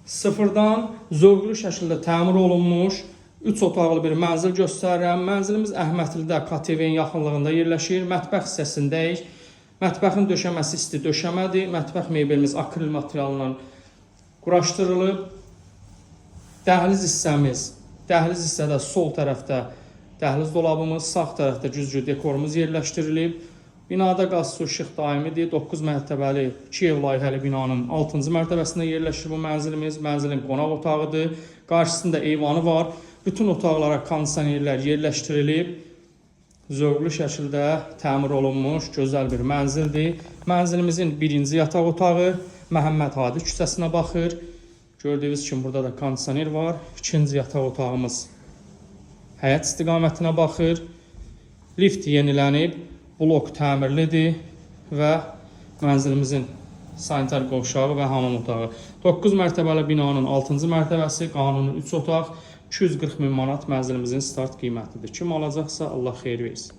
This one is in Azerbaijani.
sıfırdan zövqlü şəkildə təmir olunmuş 3 otaqlı bir mənzil göstərirəm. Mənzilimiz Əhmədlidə KTV-nin yaxınlığında yerləşir. Mətbəx hissəsindəyik. Mətbəxin döşəməsi isti döşəmədir. Mətbəx mebelimiz akril materialından quraşdırılıb. Dəhliz hissədə sol tərəfdə dəhliz dolabımız, sağ tərəfdə güzgü dekorumuz yerləşdirilib. Binada qaz su işıq daimidir. 9 mərtəbəli 2 ev layihəli binanın 6-cı mərtəbəsində yerləşir bu mənzilimiz. Mənzilin qonaq otağıdır. Qarşısında eyvanı var. Bütün otaqlara kondisionerlər yerləşdirilib. Zövqlü şəkildə təmir olunmuş gözəl bir mənzildir. Mənzilimizin birinci yataq otağı Məhəmməd Hadi küçəsinə baxır. Gördüyünüz kimi burada da kondisioner var. İkinci yataq otağımız həyət istiqamətinə baxır. Lift yenilənib. Blok təmirlidir və mənzilimizin sanitar qovşağı və hamam otağı. 9 mərtəbəli binanın 6-cı mərtəbəsi, qanuni 3 otaq, 240 min manat mənzilimizin start qiymətidir. Kim alacaqsa Allah xeyir versin.